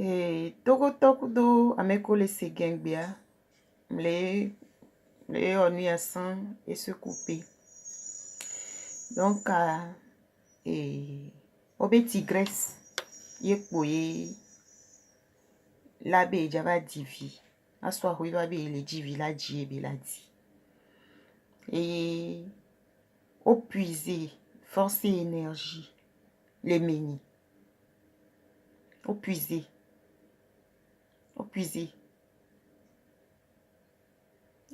Et togo do ameko le segengbia. Mle onu ya sang et se couper. Donc, obe tigresse. Yekboye. Labe java divi. Aswa hui babe le divi la diebe la di. Et au puiser, force et énergie. Les meni. Au puiser. Au puiser.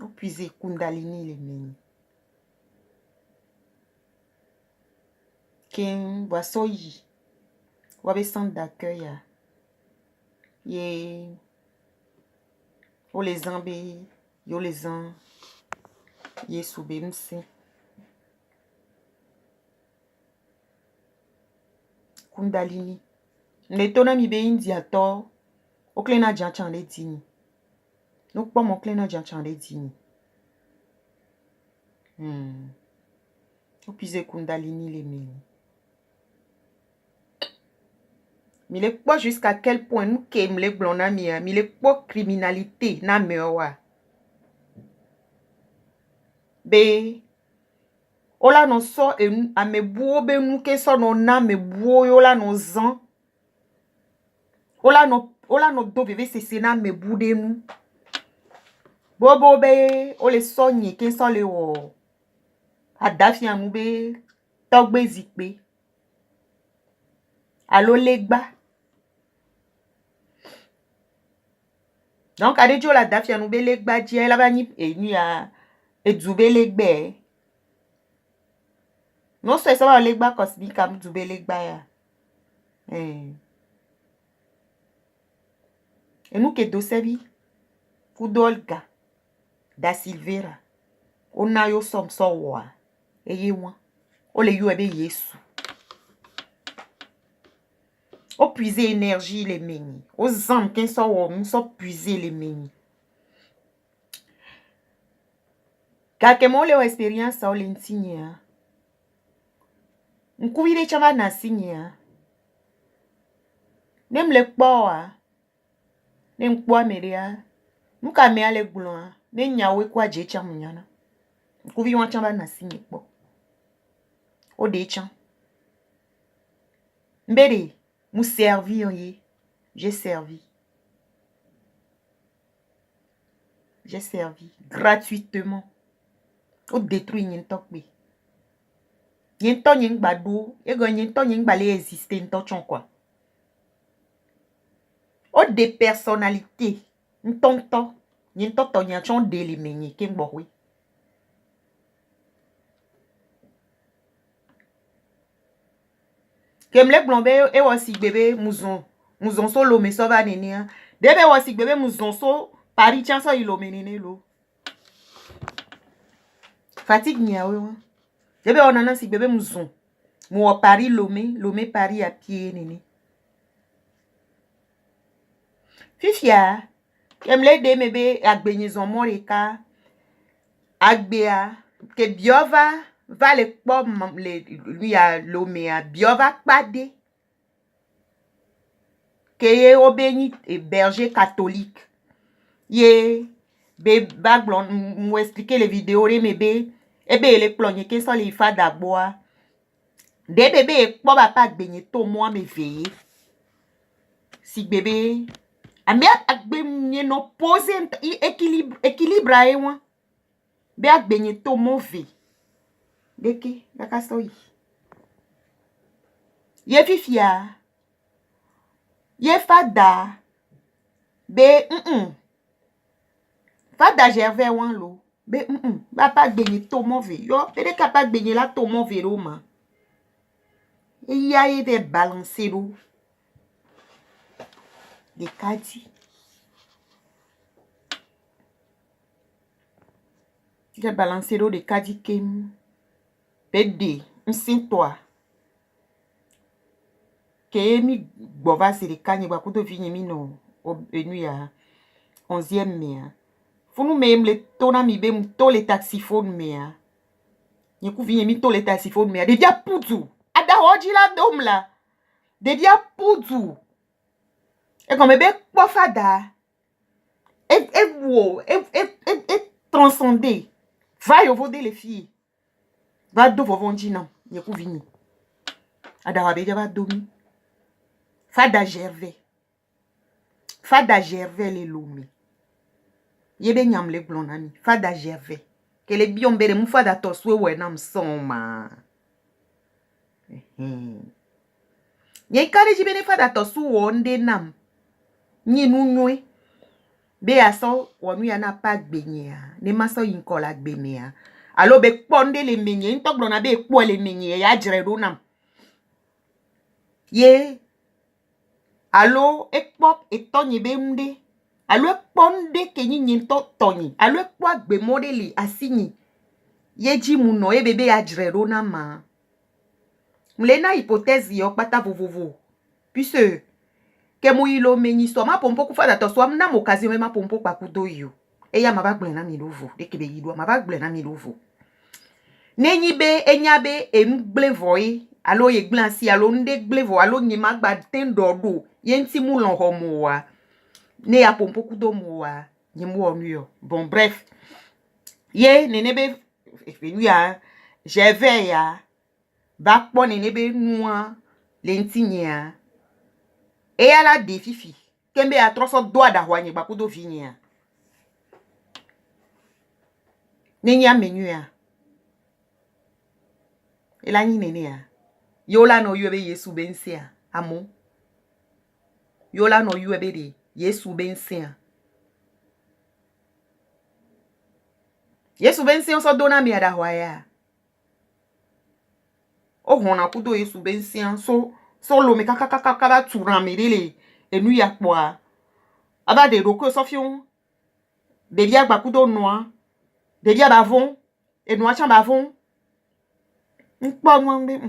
Au puiser kundalini les meni. Ken wasoyi. Wabe centre d'accueil. Ye. O les ambe. Yo les an. Ye soube mse. Kundalini. Netona mi be india to. O klena jan chande dini. Donc pas mon klena jan chande dini. O puise kundalini les meni. Mais les pas jusqu'à quel point nous kem les blona mia. Mais les pas criminalité na mewa. Be. Ola no so a me buo be nou ke so no na me buo yola no zan. Ola no do bebe se na me bude nou. Bobo be ole so nye ke so le wo. Adafi anou be togbe zikbe. Alo legba. Donc ade jo la dafi anou be legba di la ba ni ni a dzoube legbe. Non so ça va legba kosbi kam dzoube legba ya. E nou ke do sebi Kudolga da Silveira. Ona yo som so wa. E ye wan. O le yo ebe Yesu. O puiser énergie les meni. O zam ken so wa so puiser les meni. Kake mo le o expérience o le ntinye. Nkuvire chama na sinye. Nem le kpoa. Nem kpoa meria. Nuka me ale gulon. Ne nyawe kwa je chamu nyana. Nkuvi wan chama na sinye kpo. O de chan. Mbede. Mou servir ye. J'ai servi. J'ai servi. Gratuitement. O détruit nyen tokbe. Nyen to nyen gbado. Ego nyen to nyen gbale existe nto chon kwa. O de personnalité. Ntonto. Nyen to nyen chon de li menye. Ken bohwe. Kemle blombe e wasi bebe mouzon. Mouzon so lo me so va nene. Debe wasi bebe mouzon so pari chan so ilo menene lo. Fatigue ni awe wan. Debe onana si bebe mouzon. Mou pari lome pari a pied nene. Fifia. Kemle de mebe agbenye zon moreka. Agbea. Ke biova. Va le pom lui a lome a biova kpade. Keye obéni et berger catholique. Ye be baglon mou expliquer les vidéos mebe ebe le plonye ke so le fa daboa. De bebe ekpo ba pa gbenye to mo me veye. Si bebe ame agbenye no pose équilibre a wan. Be agbenye to mo ve. Deke daka so yi. Ye fifia. Ye fada. Be Fada Gervais wan lo. Be ba pa gbenye to mo ve. Yo, pede ka pa gbenye la to mo ve ro ma. E ya ye de balancer ro. De kadi. De balancer ro de kadi kem. Pede, toi. Ke mi gbova se de kanye wakudo vinye mi no. Enu ya 11e mea. Funu me le tona mi be to le taxiphone mea. Nye ku vinye mi to le taxiphone mea. De dia putu. Ada hoji la dom la. De dia putu. Et comme ebe kpo fada. Et transcender. Va yo vode les filles. Va do vovondi non. Yeku vini. Adarabe va domi. Fada Gervais. Fada Gervais les lomi. Yebe nyam le blonani. Fada Gervais. Que les biombere mou fada toswe we nam soma. Ye kare jibene fada tosu wonde nam. Ni nunwe. Be aso wonu ya na pa gbenye. Ne maso yinkola gbenye. Alo be ponde le menye. Intok blona be ekpo le menye. Ya jredo nam. Ye. Alo ekpop etonye be mde. Alo ekponde kenyi nyento tonye. Alo ekpo agbe modeli asinyi. Ye ji muno e bebe ya jredo nama. Mlena hypothèse yo pata vovovo. Puisque ke mu ilo meni so ma pompo ku fada to so na mo occasion ma pompo pa kudo yo. E ya ma ba gble na mi lovo. De ke be yido ma ba gble na mi lovo. Nenyi be enyabe gble voye. Alo ye gble ansi alo nde gble vo alo nyima gba ten dodo. Ye nti mu lon homo wa. Ne ya pompo kudo mo wa. Nyimu onu yo. Bon bref. Ye nenebe ya je vais ya. Va pon nenebe noa lentinye ya. E ya la de fifi. Kembe ya troso doa da hwanye bakudo vinye ya. Nenye ya menu ya. E la nyi nene ya. Yola no yuebe Yesu bense ya. Amo. Yola no yuebe de Yesu bense ya. Yesu bense ya so dona mi ya da hwaya. O hona kudo Yesu bense ya. So lo me kaka turan me dele. Enu ya kwa. Aba de roko so fion. Bebia bakudo noa. Bebia bavon. E noa chan bavon. Nkpa mwambe.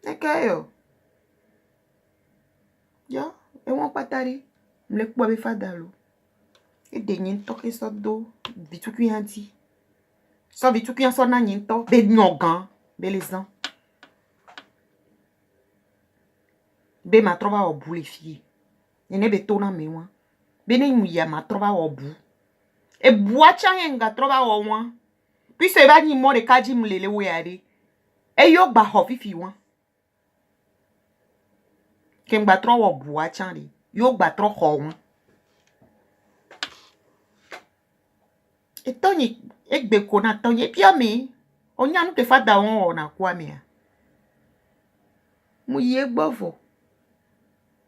Eke yo. Ya. E wan patari. Mle kwa be fadalo. E de nyen toke so do. Vituku yanti. So vituku yan so na nyen to. Be nyogan. Be lesan. Be ma trova obu le fie. Nene be tona me wan. Be ne mouya ma trova obu. E bua chan yenga trova o wan. Puis se va ni mo de kaji mlele we ade. E yo ba ho fifi wan. Ken ba tro wo bua chan de. Yo ba tro ho wan. E toni egbe kona toni pia me. Onya nu te fada won na kwa me. Mu ye gbovo.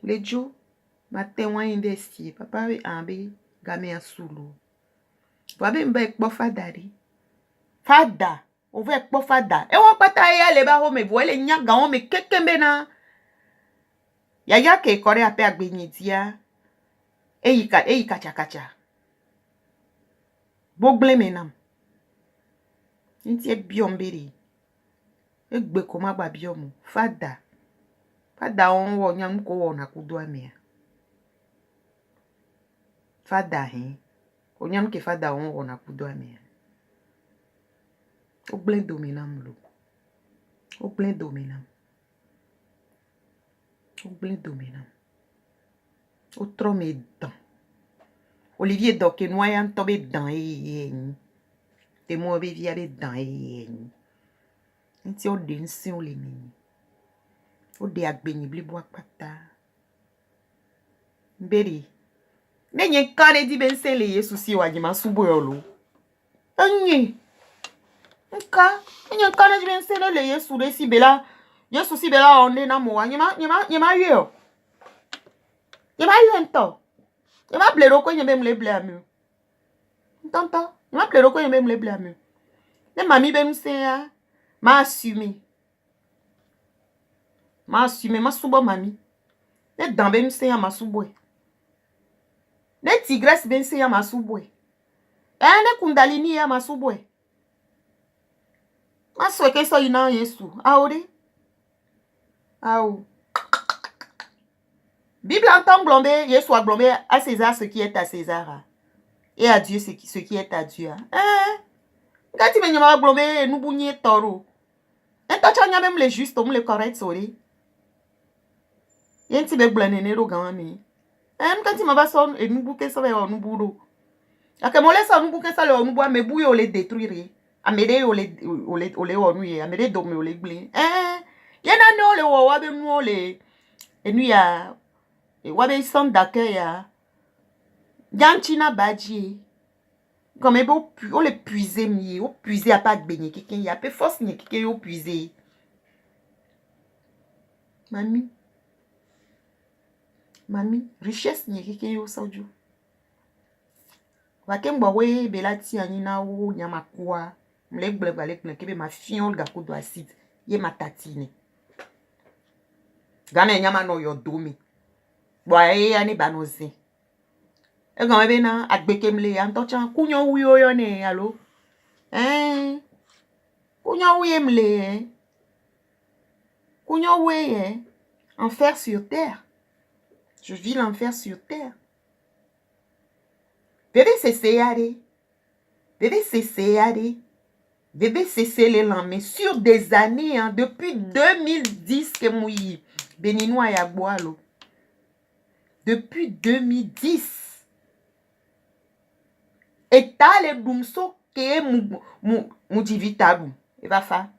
Lejo ma te wan investi. Papa we ambe game asulu. Wabe mba ekpo fada ri. Fada. Ove ekpo fada. E won pata ya le ba ho me vo ele nyaga won me kekembe na. Ya ke kore ape agbenyi dia. E yi kacha. Bogle menam. Inti e biomberi. E gbe koma gba biomu. Fada. Fada on wo nyam ko wo na kudo amia. Fada he. Onyam ke fada on wo na kudo amia. Ogle dominam lo. Ogle dominam. Ogle dominam. Outro me dan. Olivier doke noyan tobe dan e. Te mo be via be dan e. Nti o de nsi o le mini. O de agbenyi blibo akpata. Mberi. Nenye kane di bense le Yesu si wajima subo yolo. Enye. Nka. Nenye kane di bense le Yesu de si bela. Yesu si bela onde na mo wa. Nyema yo. Nyema yo ento. Nyema blero ko nyeme mle ble amu. Tonto. Nyema blero ko nyeme mle ble amu. Ne mami bense ya. Ma assume. Ma subo mami. Ne dambe bense ya ma subo. Ne tigresse bense ya ma subo. Ne kundalini ya ma subo. Ma sweke so ina Yesu. Aore. Aou. Bible entend glomber, Yesu a glomber à César ce qui est à César. Et à Dieu ce qui est à Dieu. Quand tu me dis glomber, nous bougnier toro. Et toi tu as même les justes, les corrects, sorry. Yen ti be blane ne ro gan mi. Quand tu m'as son et nous bouquer ça va nous boulot. A que mo laisse nous bouquer ça le nous bois me bouille le détruire. A me de ole onu a me de do me ole gblin. Yena no le wa be mu le enu ya wa be son d'accueil ya. Yanchina badji. Comme e bo o le puiser mi, o puiser a pas gbenye quelqu'un ya pe force ni quelqu'un yo puiser. Mami, richesse ni quelqu'un yo saoju. Va ke mbo we be la ti ani na wo nyama kwa. Mle gble kebe ma fion ga ko do acide. Ye ma tatine. Gane nyama no yo domi. Bo e ani banoze. E gan be na agbeke mle ya nto chan kunyo wuyo yo ne allo. Kunyo wuye mle. Kunyo wuye. Enfer sur terre. Je vis l'enfer sur terre. Bébé cessé les lendemains sur des années, hein, depuis 2010 que mouille béninois ya boalo. Depuis 2010. Et t'as les boumso que mou divitabu. Et va fa.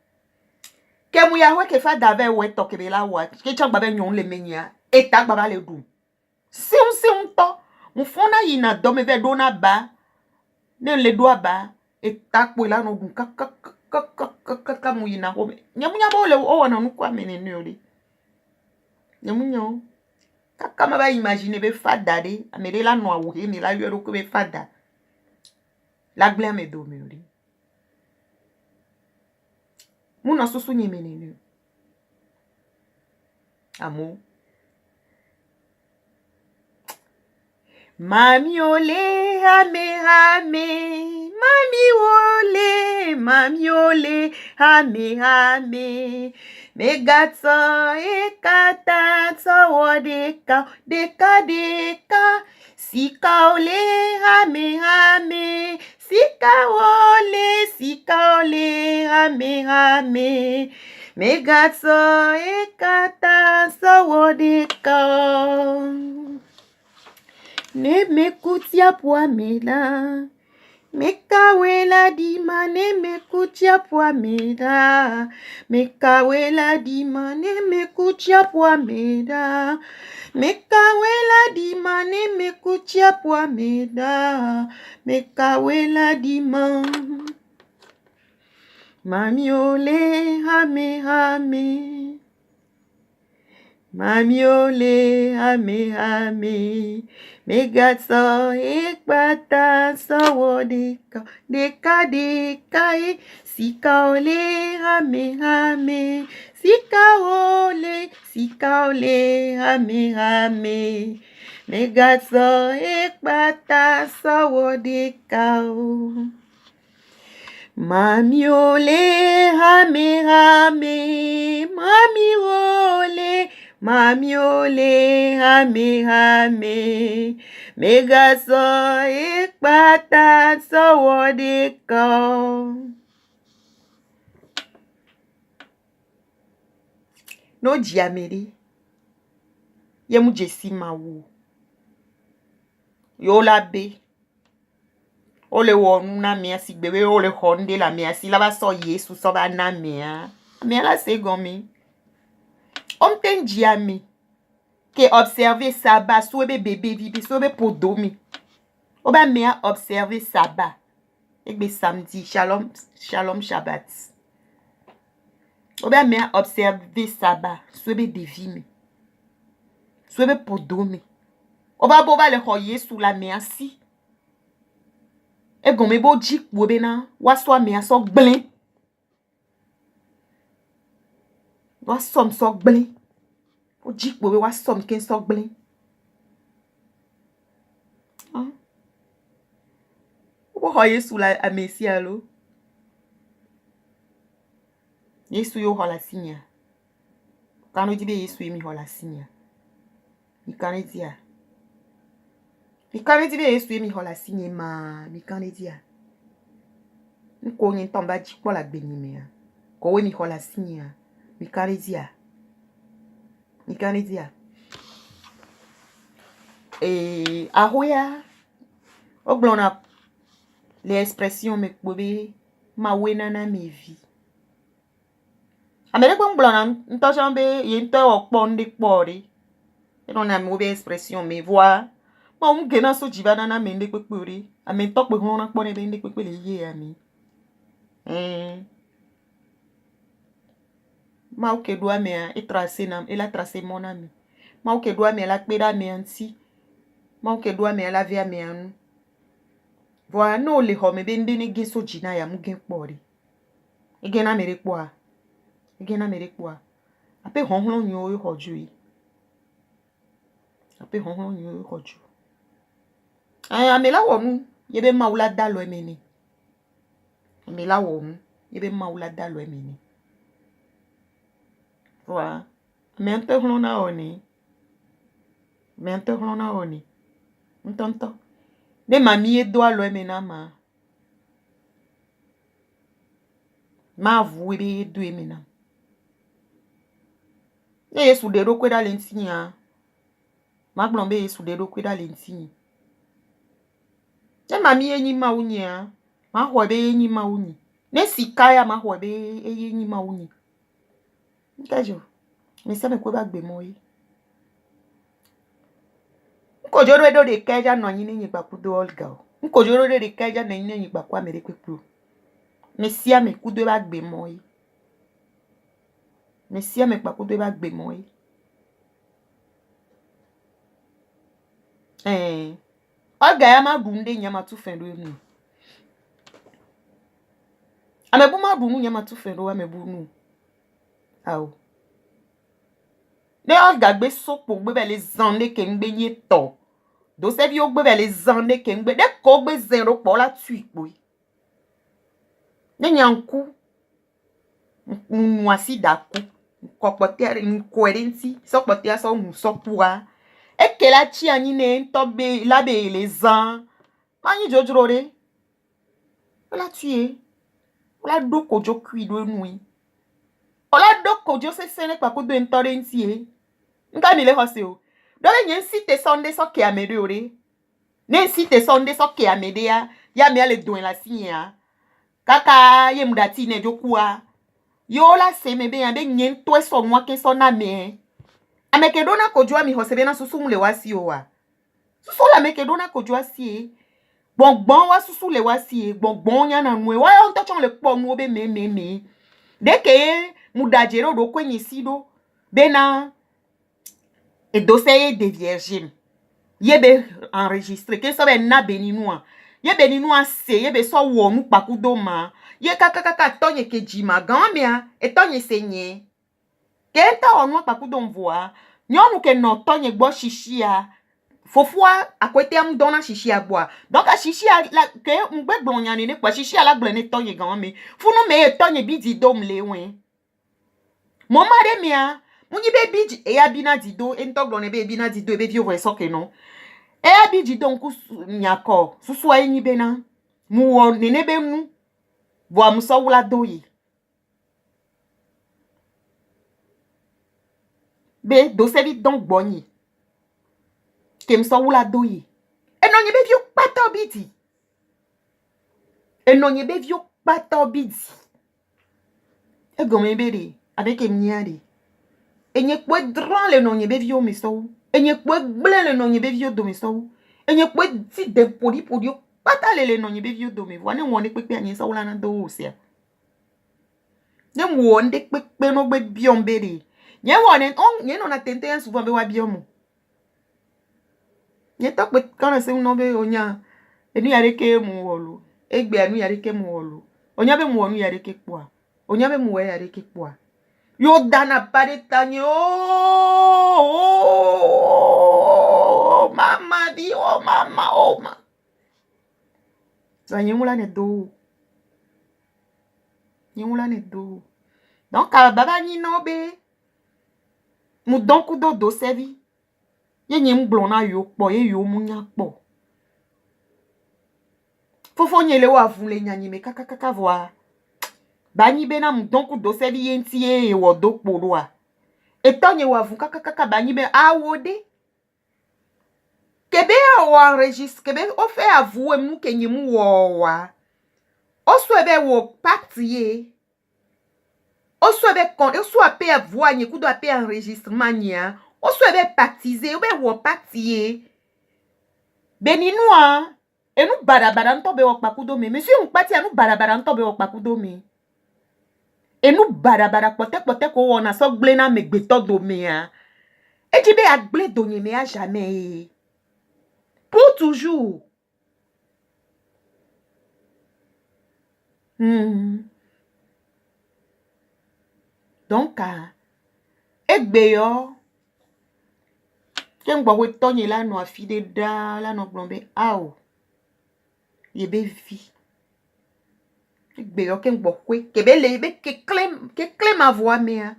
Que mouya we ke fa dave we toke be la wa. Que chang babe nyon le menya. Et t'as baba le doum. Si on to. Mou fona yina dome ve dona ba. Ne le doa ba. Et t'as kwa la no gun kaka mou yina home. Nyamunya bo le o wana nou kwa mene nyori. Nyamunya. Kaka ma ba imagine be fada de. Amere la no awuhe ni la yoro ko be fada. La gle me do me ori. Muna susu nye mene nyori. Amo. Mami ole hame. Mami ole hame. Me gatso e kata so deka. Sika ole hame. Sika ole hame. Me gatso e kata so deka. Ne me kutia pwa mela. Me kawela dima ne me kutia pwa mela. Me kawela dima ne me kutia pwa mela. Me kawela dima ne me kutia pwa mela. Me kawela dima. Mami ole hame. Mami ole hame. Me gatso ekbata so deka e. Sika ole hame. Sika ole hame. Me gatso ekbata so deka o. Mami ole hame. Mami ole hame. Me gatso ekbata so deka. No diamere. Ye mu jesi mawu. Yo la be. Ole wonu na mea si bebe ole honde la mea si la ba so yesu so ba na mea. Mea la se gomi. On ten diami. Que observer sabbat so bébé vibi so be podomi. Oba mea observer sabbat. Ekbe samedi shalom shabbat. Oba mea observer sabbat so be devimi. So be podomi. Oba boba le hoye sou la mea si. E gome bo jik wobe na waswa mea so gblin. Wasom so gblin. O jik wobe wasom ken so gblin. Obo hoye sou la amesi alo. Yesu yo hola sinya. Kano dibe Yesu mi hola sinya. Mi kane dia. Mi kane dibe Yesu mi hola sinya ma. Mi kane dia. Nko nyen tomba jikpo la gbenyi mea. Kowe mi hola sinya. Mi kane dia. ahoya oglona les expressions me kbobe ma wena na me vie amere ko nglona nto chambe yento okpo ndi kpori non na mo be expression me voix ma gena so jibana na me ndi kpekpori ame to pe hona kpo ne be ndi kpekpele ye ami ma o ke do ame e tracer na e la tracer mon ami ma o ke do ame la kpera me anti ma o ke do ame la via me anu voix no le ho me be ndi ni giso jina ya mu gen kpori e gena mere kpo Igena mere kwa. Ape honhon nyo yo hoju yi. Ape honhon nyo yo hoju. Amela wonu yebe maula dalo emeni. Amela wonu yebe maula dalo emeni. Wa. Mente hlona oni. Mente hlona oni. Ntonto. De mami edo alo emena ma. Ma vu ebe edo emena. Yesu de ro kweda lentinya. Maglombe Yesu de ro kweda lentinya. Je mami enyi ma unya. Ma hwebe enyi ma unyi. Ne sikaya ma hwebe enyi ma unyi. Nkajo. Me se me kweba gbe moyi. Nkojoro do de keja no nyine nyi gba kudo olga. Nkojoro de keja na nyine nyi gba kwa mere kwekwu. Me sia me kudo ba gbe moyi. Messia me pa kudo ba gbe moyi. Olga ya ma bunde nyama tu fendo nu. Amebu ma bunu nyama tu fendo wa mebu nu. Awo. Ne Olga gbe sopo gbe be le zande ke ngbe nye to. Do se vi o gbe be le zande ke ngbe de ko gbe zero po la tu ipo. Ne nyanku. Mwasi daku. Kopotere incoherenti so potea so musopua ekela chi anyi ne ntobe labe les ans manyi jojorore ola tuer ola dokojo kwido nui ola dokojo se sene pa ko do ntorenti nka mi le hose o do le nyen site sonde so ke amede ore ne site sonde so ke amede ya mi ale do la sinya kaka ye mudati ne jokua yo la se me be yande nyen to so nwa ke so na me ameke dona kojua mi hosebe na susu mle wasi o wa susu la meke dona kojua si gbongbon wa susu le wasi gbongbon nya na nwe wa on to chon le po mu obe me deke mudajero do kwenye sido be na e dossier de vierge yebe enregistré ke so be na beninua ye beninua se yebe so wo mu pakudo ma ye kaka tonye ke jima gamia e tonye senye ke ta onu pakudo mvoa nyonu ke no tonye gbo shishia fofua akwete am dona shishia gbo donc a shishia la ke mgbe gblonya ne kwa shishia la gble ne tonye gamia funu me e tonye bidi dom lewen mo mare mia munyi be bidi e ya bina dido entoglo ne be bina dido e be vio so ke no e ya bidi donc nyako susu ayi bena mu wo ne be mu voa muso wula doyi be do se vi don gbonyi ke muso wula doyi enonye be vio pata obidi enonye be vio pata obidi egome bere abeke mniade enye kwe dran le nonye be vio miso enye kwe gle le nonye be vio do miso enye kwe ti de podi pata le nonye be vio do mi voa ne won de pepe anyi so wula na do osia ne won de pepe no gbe biom bere nye wone on nye no na tente souvent be wa biomu nye to pe kana se no be onya enu yare ke mu wolu egbe anu yare ke mu wolu onya be mu onu yare ke kwa onya be mu we yare ke kwa yo dana pare tanye mama di mama so nye mula ne do donc baba ni no be mu don kudo do sevi ye nye mblona yo po ye yo munya po fofo nye le wa vule nyanyi me kaka voa bani bena mu don kudo sevi ye nti ye wo do poroa etonye wa vu kaka bani be awode ke o enregistre que o fait avouer mou que ni mou wa. O swebe wo partie. O swebe kon, o swebe avouer ni kudo ape enregistrement nia. O swebe baptisé, o be wo partie. Beninua, e nou barabara ntobe wak pakudome. Monsieur mpati a nou barabara ntobe wak pakudome. E nou barabara pote ko wona so glena me gbeto dome ya. E jibe a gle donye me a jamais. Pour toujours. Donc, egbe yo. Ken gwa we tonye la no afide da la no blombe. Aou. Yebe vi. Egbe yo ken gwa kwe. Kebe lebe ke klem avwa me ya.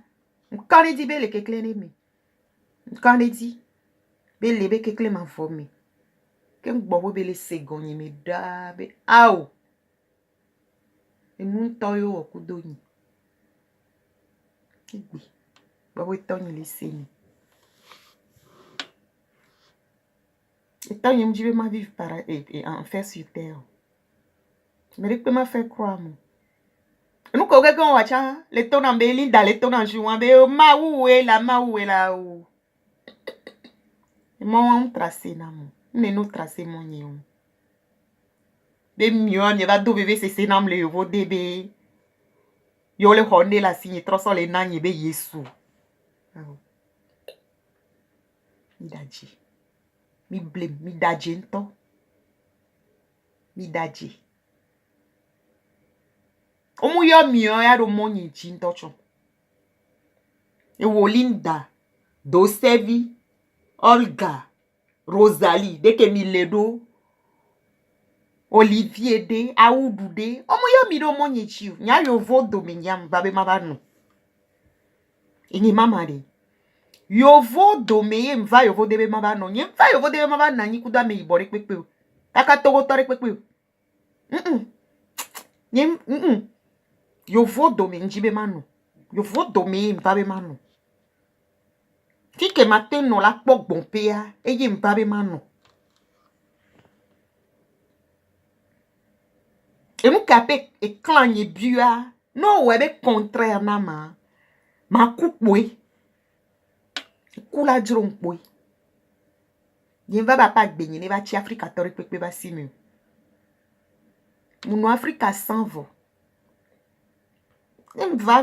Mkane di be le ke klene me. Mkane di. Be lebe ke klem avwa me. Ken gwa we be le segonye me da be. Aou. E moun toyo wakudonyi. Egbe. Gwa we tonye le seni. Et tant que je vais ma vivre par en faire sur terre. Mais je peux me faire croire. Nous connaissons wacha les tons en belinda les tons en jouant be ma ou la ou. Moi on tracé na mo. Nous tracé mon nion. Be mieux ne va do bébé c'est nam le yo debe. Yo le honde la signe trop sur les nani be yesu. Idaji. Mi blame, mi daje nto. Mi daje. Omu yo miyo ya do monyi jinto chon. E Wolinda, Dosevi, Olga, Rosalie, deke mi ledo, Olivier de, Aoudou de. Omu yo mi do monyi chiu. Nya yo vodo me nyam babe mabano. Ini mama de. Yovo domeye mva yovo debe mabano. Nye mva yovo debe mabano nyi kuda me ibori kwekwe. Taka togo tore kwekwe. Nye yovo dome njibe mano. Yovo domeye mva be mano. Kike maten no la pok bonpe ya. Eye mva be mano. E mou kape e klanye bua. No webe contraire nama. Ma koupwe. Kula dron boy. Yen va pas gagner, ne va ti Afrika tori pepe ba simi. Mon Afrika s'en va.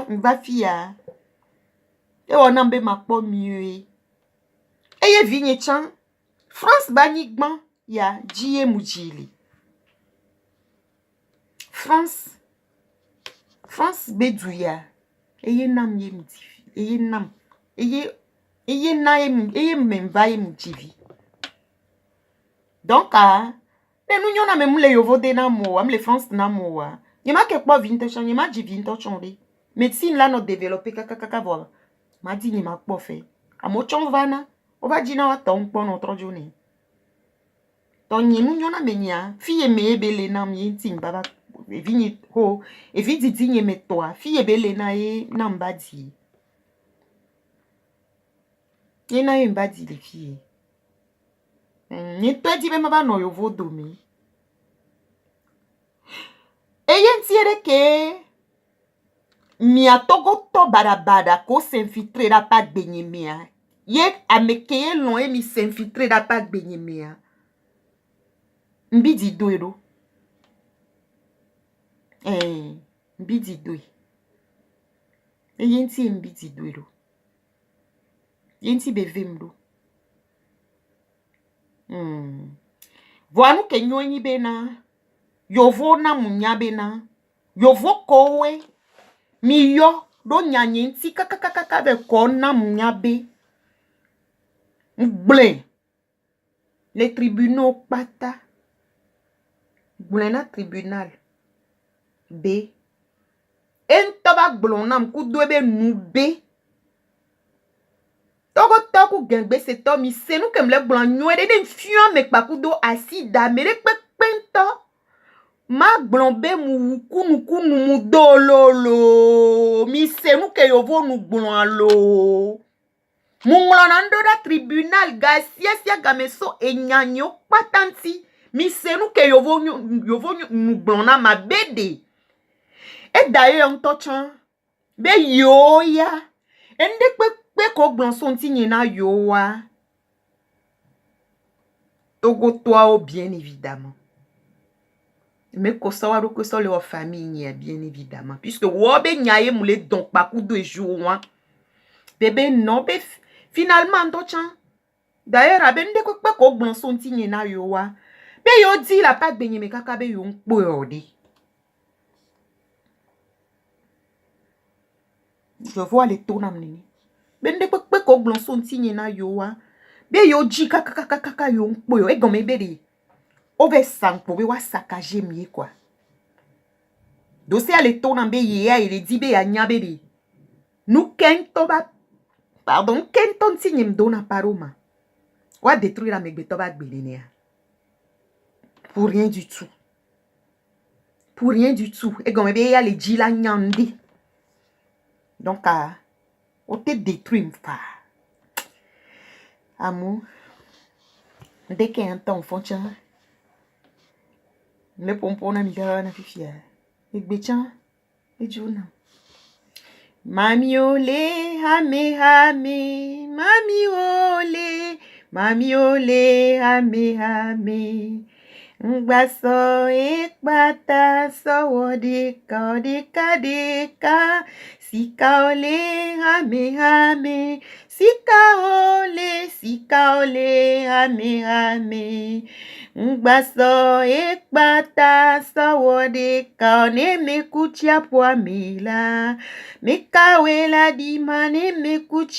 Va fia. E onambe ma po mieux. E ye vigne chan. France banigman ya jiye mujili. France bedouya. E ye nam ye mdifi. E ye nam. Eye memba ye mjivi. Donc nous nyona me mule yovo de na mo, am le France na mo wa. Yema ke po vinte chan, yema ji vinte chonde. Médecine là no développer kaka voilà. Ma di ni ma po fe. Amo chon vana, o va di na wa ton po notre journée. Ton ni nous nyona me nya, fille me ebele na mi tim baba e vini ho, e vidi di nye me toi, fille ebele na e namba di. Ye na yon badi les filles. Ye te di be maba no yo vodome. E yen tiere ke mi a togo to barabada ko s'infiltrer da pa gbenye mea. Ye amekeye lon e mi s'infiltrer da pa gbenye mea. Mbidi doero. Mbidi doe. E yen ti mbidi doero. Yenti bevimdo. Voanu ke nyonyi bena. Yovo na munya bena. Yovo kowe. Miyo. Do nyanyenti kakakakaka be ko na munya be. Mble. Les tribunaux pata. Mble na tribunal. B. Entaba blonam kudwebe nube. Togo gengbe se to mi se nou kem le blan nywe de den fion mek pakudo asida mere pento ma blombe mu kunu mu dololo mi se nou ke yovo nou blan lo Mungolonando da tribunal gasia gameso enyanyo patanti. Misenu ke yovo blona ma bede. Et d'ailleurs, on touche be yo ya. Ende pe ko blon son ti na yo wa. Togo toi bien évidemment. Mais ko sawa ko so le famille bien évidemment puisque wo be nyaye moule donc pas coup de jour. Bébé non be finalement touche. D'ailleurs, abende ko pe ko blon son ti na yo wa. Be yo di la pas benye me kaka be yo npo ode. Je vois les tonam nini. Bende pe ko blon son ti na yo wa. Be yo di kaka yo npo yo. E gome bede. Ove sanpo be wa sakaje miye quoi. Dossier les tonam be ye a ele di be ya nya bede. Nou kento ba pardon kenton ti nyem dona paroma. Wa détruire la megbe to ba gbelene. Pour rien du tout. Pour rien du tout. Et comme il y a les djila nyandi. Donc, on te détruit m'fa. Amour. Dès qu'il y a un temps, on fait le pompon na mila na fifia. Et béchan. Et jouna. Mami ole, hame hame. Mami ole. Mami ole, hame hame. Ngbaso ekbata so deka deka sika ole hame hame sika ole hame hame ngbaso ekbata so deka ne mekuchia poa mila mekawela di mane mekuchia